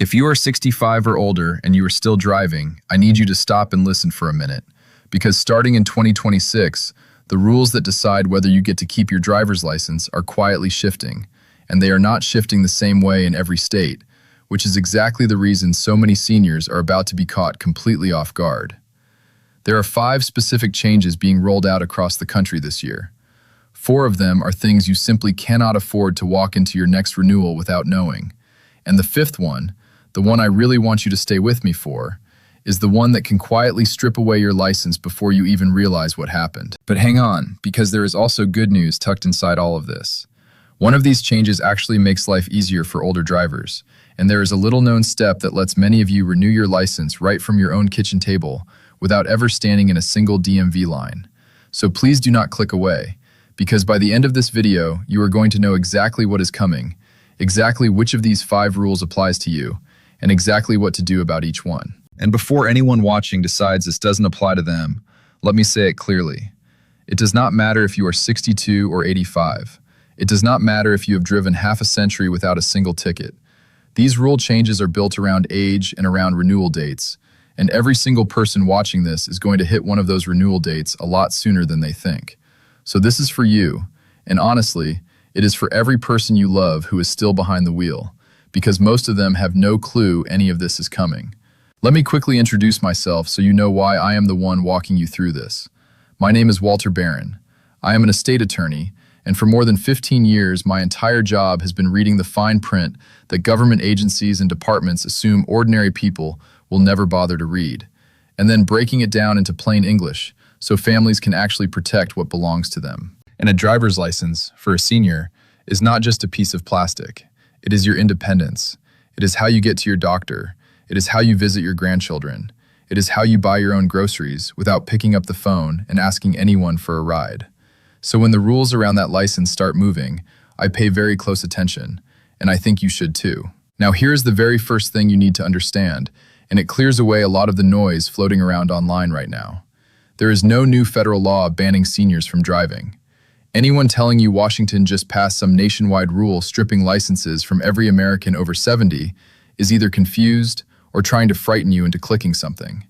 If you are 65 or older and you are still driving, I need you to stop and listen for a minute. Because starting in 2026, the rules that decide whether you get to keep your driver's license are quietly shifting, and they are not shifting the same way in every state, which is exactly the reason so many seniors are about to be caught completely off guard. There are 5 specific changes being rolled out across the country this year. 4 of them are things you simply cannot afford to walk into your next renewal without knowing. And the 5th one, the one I really want you to stay with me for, is the one that can quietly strip away your license before you even realize what happened. But hang on, because there is also good news tucked inside all of this. One of these changes actually makes life easier for older drivers, and there is a little-known step that lets many of you renew your license right from your own kitchen table without ever standing in a single DMV line. So please do not click away, because by the end of this video, you are going to know exactly what is coming, exactly which of these 5 rules applies to you, and exactly what to do about each one. And before anyone watching decides this doesn't apply to them, let me say it clearly. It does not matter if you are 62 or 85. It does not matter if you have driven half a century without a single ticket. These rule changes are built around age and around renewal dates, and every single person watching this is going to hit one of those renewal dates a lot sooner than they think. So this is for you, and honestly, it is for every person you love who is still behind the wheel, because most of them have no clue any of this is coming. Let me quickly introduce myself so you know why I am the one walking you through this. My name is Walter Barron. I am an estate attorney, and for more than 15 years, my entire job has been reading the fine print that government agencies and departments assume ordinary people will never bother to read, and then breaking it down into plain English so families can actually protect what belongs to them. And a driver's license, for a senior, is not just a piece of plastic. It is your independence. It is how you get to your doctor. It is how you visit your grandchildren. It is how you buy your own groceries without picking up the phone and asking anyone for a ride. So when the rules around that license start moving, I pay very close attention, and I think you should too. Now here's the very first thing you need to understand, and it clears away a lot of the noise floating around online right now. There is no new federal law banning seniors from driving. Anyone telling you Washington just passed some nationwide rule stripping licenses from every American over 70 is either confused or trying to frighten you into clicking something.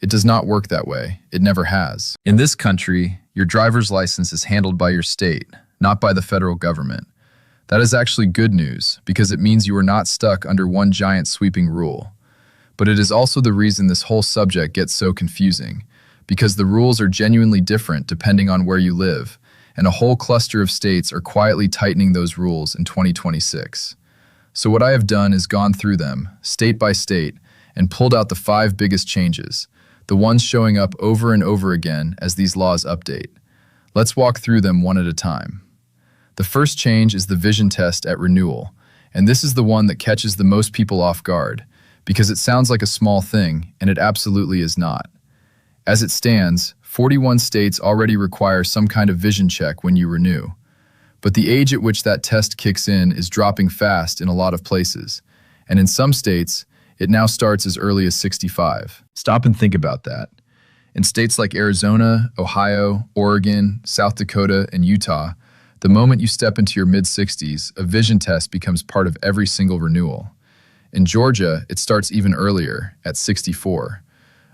It does not work that way. It never has. In this country, your driver's license is handled by your state, not by the federal government. That is actually good news because it means you are not stuck under one giant sweeping rule. But it is also the reason this whole subject gets so confusing, because the rules are genuinely different depending on where you live, and a whole cluster of states are quietly tightening those rules in 2026. So what I have done is gone through them, state by state, and pulled out the 5 biggest changes, the ones showing up over and over again as these laws update. Let's walk through them one at a time. The first change is the vision test at renewal, and this is the one that catches the most people off guard, because it sounds like a small thing, and it absolutely is not. As it stands, 41 states already require some kind of vision check when you renew. But the age at which that test kicks in is dropping fast in a lot of places, and in some states, it now starts as early as 65. Stop and think about that. In states like Arizona, Ohio, Oregon, South Dakota, and Utah, the moment you step into your mid-60s, a vision test becomes part of every single renewal. In Georgia, it starts even earlier, at 64.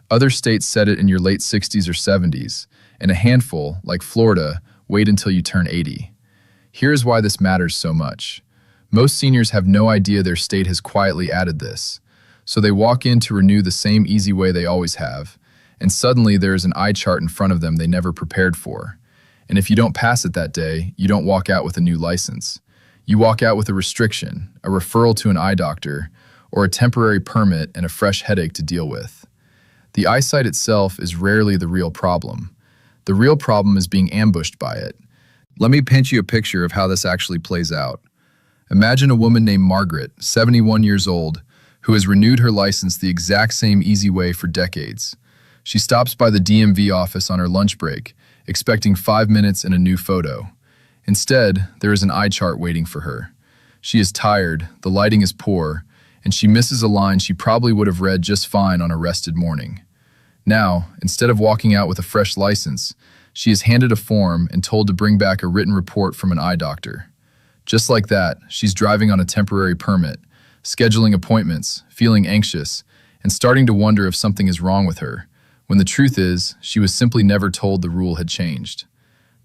Other states set it in your late 60s or 70s, and a handful, like Florida, wait until you turn 80. Here's why this matters so much. Most seniors have no idea their state has quietly added this. So they walk in to renew the same easy way they always have, and suddenly there is an eye chart in front of them they never prepared for. And if you don't pass it that day, you don't walk out with a new license. You walk out with a restriction, a referral to an eye doctor, or a temporary permit and a fresh headache to deal with. The eyesight itself is rarely the real problem. The real problem is being ambushed by it. Let me paint you a picture of how this actually plays out. Imagine a woman named Margaret, 71 years old, who has renewed her license the exact same easy way for decades. She stops by the DMV office on her lunch break, expecting 5 minutes and a new photo. Instead, there is an eye chart waiting for her. She is tired, the lighting is poor, and she misses a line she probably would have read just fine on a rested morning. Now, instead of walking out with a fresh license, she is handed a form and told to bring back a written report from an eye doctor. Just like that, she's driving on a temporary permit, scheduling appointments, feeling anxious, and starting to wonder if something is wrong with her, when the truth is, she was simply never told the rule had changed.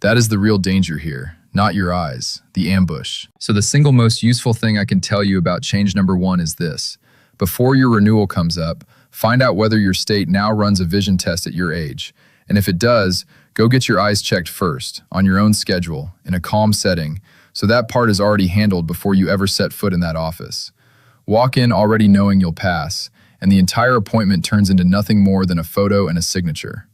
That is the real danger here, not your eyes, the ambush. So the single most useful thing I can tell you about change number 1 is this. Before your renewal comes up, find out whether your state now runs a vision test at your age. And if it does, go get your eyes checked first, on your own schedule, in a calm setting, so that part is already handled before you ever set foot in that office. Walk in already knowing you'll pass, and the entire appointment turns into nothing more than a photo and a signature.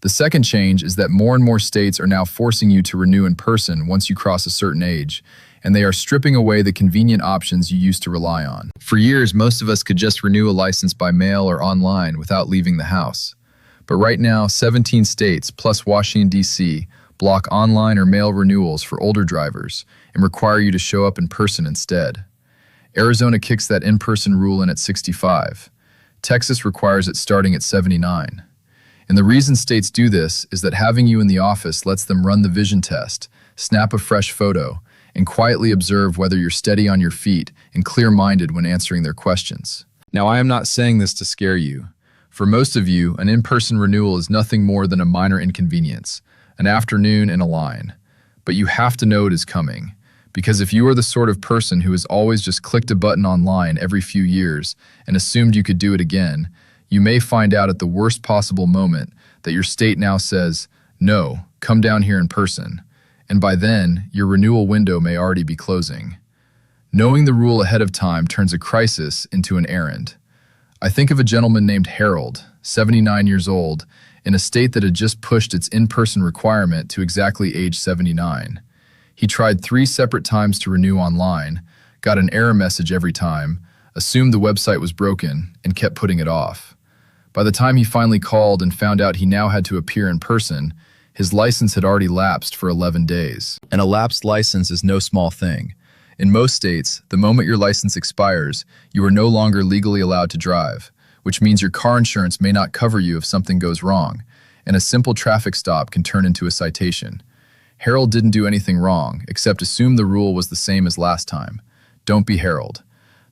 The second change is that more and more states are now forcing you to renew in person once you cross a certain age, and they are stripping away the convenient options you used to rely on. For years, most of us could just renew a license by mail or online without leaving the house. But right now, 17 states, plus Washington, D.C., block online or mail renewals for older drivers and require you to show up in person instead. Arizona kicks that in-person rule in at 65. Texas requires it starting at 79. And the reason states do this is that having you in the office lets them run the vision test, snap a fresh photo, and quietly observe whether you're steady on your feet and clear-minded when answering their questions. Now, I am not saying this to scare you. For most of you, an in-person renewal is nothing more than a minor inconvenience, an afternoon in a line. But you have to know it is coming, because if you are the sort of person who has always just clicked a button online every few years and assumed you could do it again, you may find out at the worst possible moment that your state now says, "No, come down here in person." And by then, your renewal window may already be closing. Knowing the rule ahead of time turns a crisis into an errand. I think of a gentleman named Harold, 79 years old, in a state that had just pushed its in-person requirement to exactly age 79. He tried 3 separate times to renew online, got an error message every time, assumed the website was broken, and kept putting it off. By the time he finally called and found out he now had to appear in person, his license had already lapsed for 11 days. And a lapsed license is no small thing. In most states, the moment your license expires, you are no longer legally allowed to drive, which means your car insurance may not cover you if something goes wrong, and a simple traffic stop can turn into a citation. Harold didn't do anything wrong, except assume the rule was the same as last time. Don't be Harold.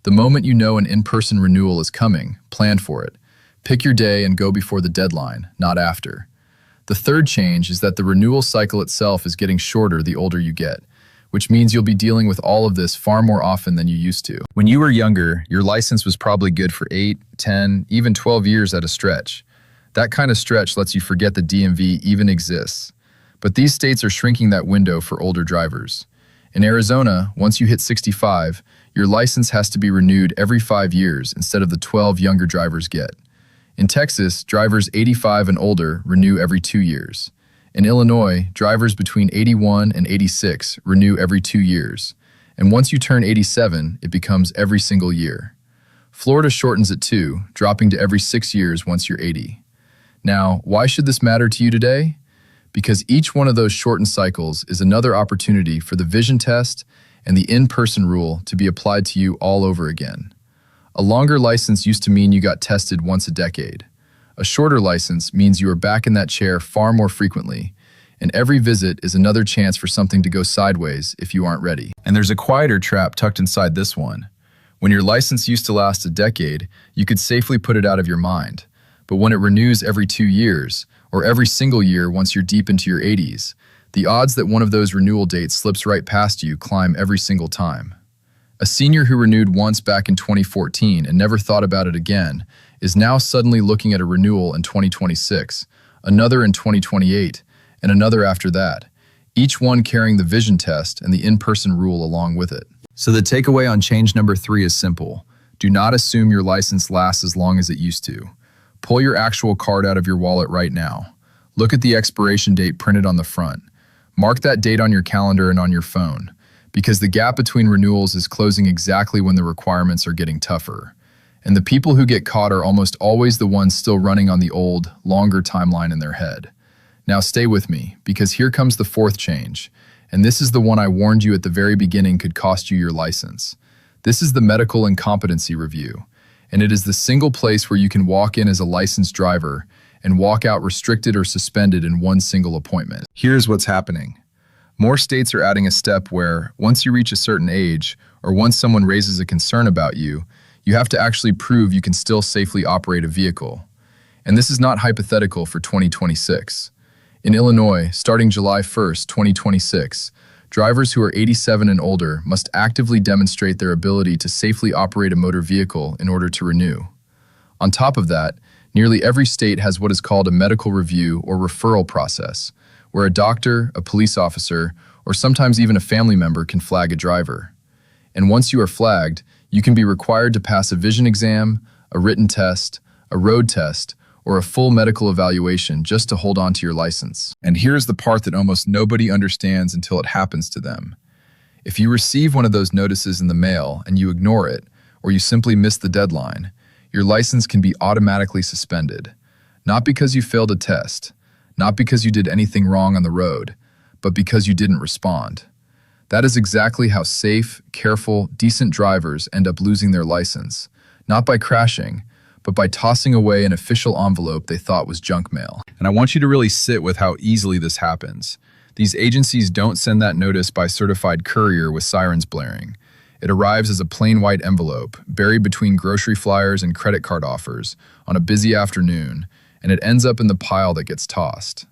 The moment you know an in-person renewal is coming, plan for it. Pick your day and go before the deadline, not after. The third change is that the renewal cycle itself is getting shorter the older you get, which means you'll be dealing with all of this far more often than you used to. When you were younger, your license was probably good for 8, 10, even 12 years at a stretch. That kind of stretch lets you forget the DMV even exists. But these states are shrinking that window for older drivers. In Arizona, once you hit 65, your license has to be renewed every 5 years instead of the 12 younger drivers get. In Texas, drivers 85 and older renew every 2 years. In Illinois, drivers between 81 and 86 renew every 2 years. And once you turn 87, it becomes every single year. Florida shortens it too, dropping to every 6 years once you're 80. Now, why should this matter to you today? Because each one of those shortened cycles is another opportunity for the vision test and the in-person rule to be applied to you all over again. A longer license used to mean you got tested once a decade. A shorter license means you are back in that chair far more frequently, and every visit is another chance for something to go sideways if you aren't ready. And there's a quieter trap tucked inside this one. When your license used to last a decade, you could safely put it out of your mind. But when it renews every 2 years, or every single year once you're deep into your 80s, the odds that one of those renewal dates slips right past you climb every single time. A senior who renewed once back in 2014 and never thought about it again is now suddenly looking at a renewal in 2026, another in 2028, and another after that, each one carrying the vision test and the in-person rule along with it. So the takeaway on change number 3 is simple. Do not assume your license lasts as long as it used to. Pull your actual card out of your wallet right now. Look at the expiration date printed on the front. Mark that date on your calendar and on your phone, because the gap between renewals is closing exactly when the requirements are getting tougher. And the people who get caught are almost always the ones still running on the old, longer timeline in their head. Now stay with me, because here comes the 4th change, and this is the one I warned you at the very beginning could cost you your license. This is the medical incompetency review, and it is the single place where you can walk in as a licensed driver and walk out restricted or suspended in one single appointment. Here's what's happening. More states are adding a step where, once you reach a certain age, or once someone raises a concern about you, you have to actually prove you can still safely operate a vehicle. And this is not hypothetical for 2026. In Illinois, starting July 1st, 2026, drivers who are 87 and older must actively demonstrate their ability to safely operate a motor vehicle in order to renew. On top of that, nearly every state has what is called a medical review or referral process, where a doctor, a police officer, or sometimes even a family member can flag a driver. And once you are flagged, you can be required to pass a vision exam, a written test, a road test, or a full medical evaluation just to hold on to your license. And here's the part that almost nobody understands until it happens to them. If you receive one of those notices in the mail and you ignore it, or you simply miss the deadline, your license can be automatically suspended. Not because you failed a test, not because you did anything wrong on the road, but because you didn't respond. That is exactly how safe, careful, decent drivers end up losing their license, not by crashing, but by tossing away an official envelope they thought was junk mail. And I want you to really sit with how easily this happens. These agencies don't send that notice by certified courier with sirens blaring. It arrives as a plain white envelope, buried between grocery flyers and credit card offers, on a busy afternoon, and it ends up in the pile that gets tossed.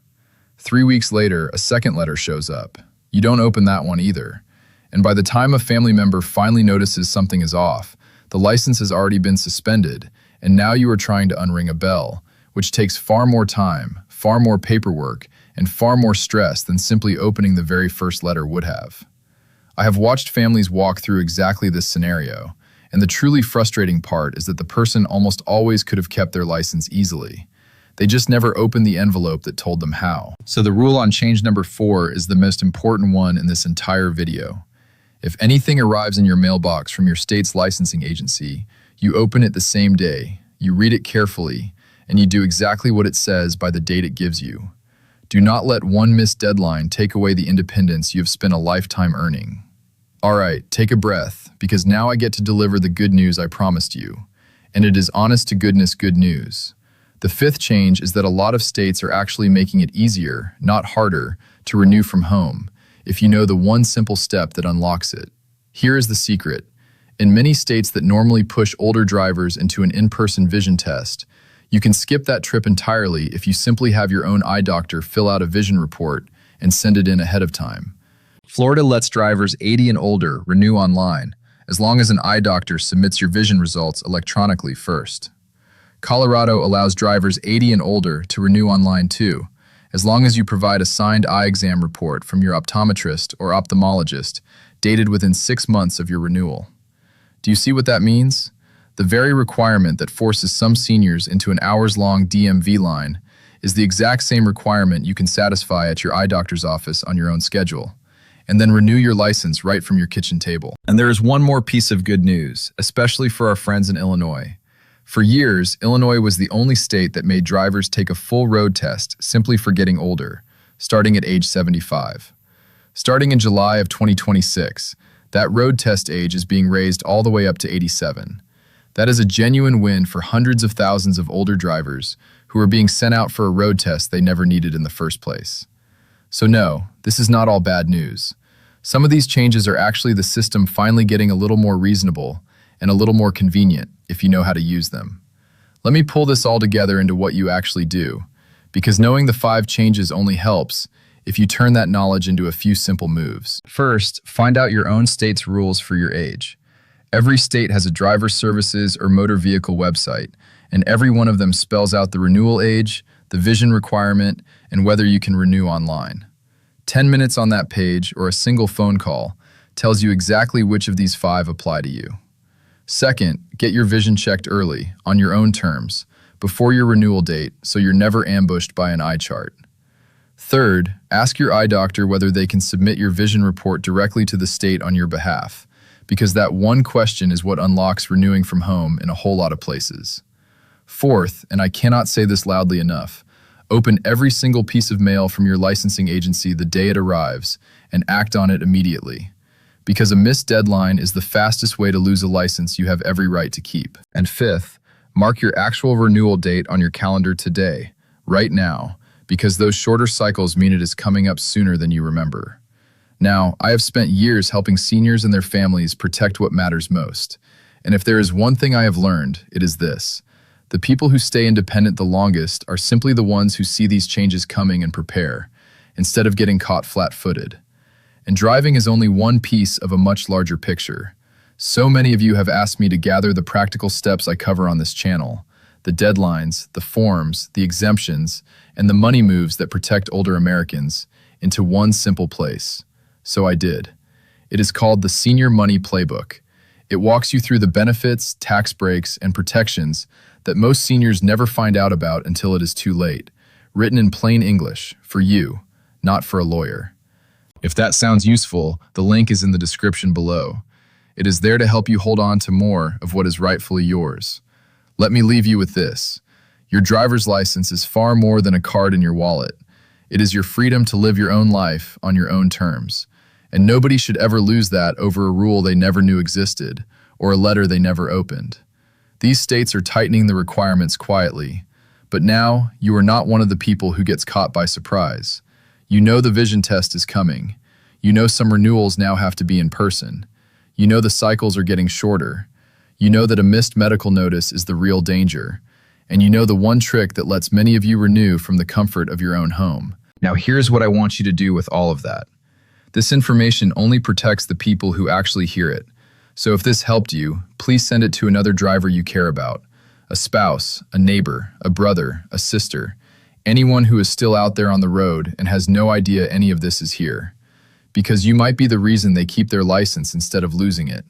3 weeks later, a second letter shows up. You don't open that one either. And by the time a family member finally notices something is off, the license has already been suspended, and now you are trying to unring a bell, which takes far more time, far more paperwork, and far more stress than simply opening the very first letter would have. I have watched families walk through exactly this scenario, and the truly frustrating part is that the person almost always could have kept their license easily. They just never opened the envelope that told them how. So the rule on change number 4 is the most important one in this entire video. If anything arrives in your mailbox from your state's licensing agency, you open it the same day, you read it carefully, and you do exactly what it says by the date it gives you. Do not let one missed deadline take away the independence you have spent a lifetime earning. All right, take a breath, because now I get to deliver the good news I promised you. And it is honest to goodness good news. The 5th change is that a lot of states are actually making it easier, not harder, to renew from home, if you know the one simple step that unlocks it. Here is the secret. In many states that normally push older drivers into an in-person vision test, you can skip that trip entirely if you simply have your own eye doctor fill out a vision report and send it in ahead of time. Florida lets drivers 80 and older renew online, as long as an eye doctor submits your vision results electronically first. Colorado allows drivers 80 and older to renew online too, as long as you provide a signed eye exam report from your optometrist or ophthalmologist, dated within 6 months of your renewal. Do you see what that means? The very requirement that forces some seniors into an hours-long DMV line is the exact same requirement you can satisfy at your eye doctor's office on your own schedule, and then renew your license right from your kitchen table. And there is one more piece of good news, especially for our friends in Illinois. For years, Illinois was the only state that made drivers take a full road test simply for getting older, starting at age 75. Starting in July of 2026, that road test age is being raised all the way up to 87. That is a genuine win for hundreds of thousands of older drivers who are being sent out for a road test they never needed in the first place. So no, this is not all bad news. Some of these changes are actually the system finally getting a little more reasonable and a little more convenient if you know how to use them. Let me pull this all together into what you actually do, because knowing the 5 changes only helps if you turn that knowledge into a few simple moves. First, find out your own state's rules for your age. Every state has a driver services or motor vehicle website, and every one of them spells out the renewal age, the vision requirement, and whether you can renew online. 10 minutes on that page or a single phone call tells you exactly which of these 5 apply to you. Second, get your vision checked early, on your own terms, before your renewal date so you're never ambushed by an eye chart. Third, ask your eye doctor whether they can submit your vision report directly to the state on your behalf, because that one question is what unlocks renewing from home in a whole lot of places. Fourth, and I cannot say this loudly enough, open every single piece of mail from your licensing agency the day it arrives and act on it immediately, because a missed deadline is the fastest way to lose a license you have every right to keep. And fifth, mark your actual renewal date on your calendar today, right now, because those shorter cycles mean it is coming up sooner than you remember. Now, I have spent years helping seniors and their families protect what matters most. And if there is one thing I have learned, it is this. The people who stay independent the longest are simply the ones who see these changes coming and prepare, instead of getting caught flat-footed. And driving is only one piece of a much larger picture. So many of you have asked me to gather the practical steps I cover on this channel, the deadlines, the forms, the exemptions, and the money moves that protect older Americans, into one simple place. So I did. It is called the Senior Money Playbook. It walks you through the benefits, tax breaks, and protections that most seniors never find out about until it is too late, written in plain English, for you, not for a lawyer. If that sounds useful, the link is in the description below. It is there to help you hold on to more of what is rightfully yours. Let me leave you with this. Your driver's license is far more than a card in your wallet. It is your freedom to live your own life on your own terms. And nobody should ever lose that over a rule they never knew existed, or a letter they never opened. These states are tightening the requirements quietly, but now you are not one of the people who gets caught by surprise. You know the vision test is coming. You know some renewals now have to be in person. You know the cycles are getting shorter. You know that a missed medical notice is the real danger. And you know the one trick that lets many of you renew from the comfort of your own home. Now here's what I want you to do with all of that. This information only protects the people who actually hear it. So if this helped you, please send it to another driver you care about, a spouse, a neighbor, a brother, a sister, anyone who is still out there on the road and has no idea any of this is here. Because you might be the reason they keep their license instead of losing it.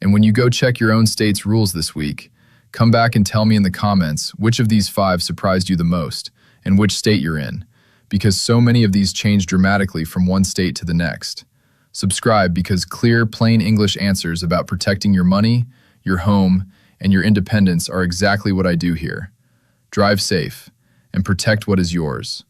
And when you go check your own state's rules this week, come back and tell me in the comments which of these 5 surprised you the most and which state you're in, because so many of these change dramatically from one state to the next. Subscribe because clear, plain English answers about protecting your money, your home, and your independence are exactly what I do here. Drive safe and protect what is yours.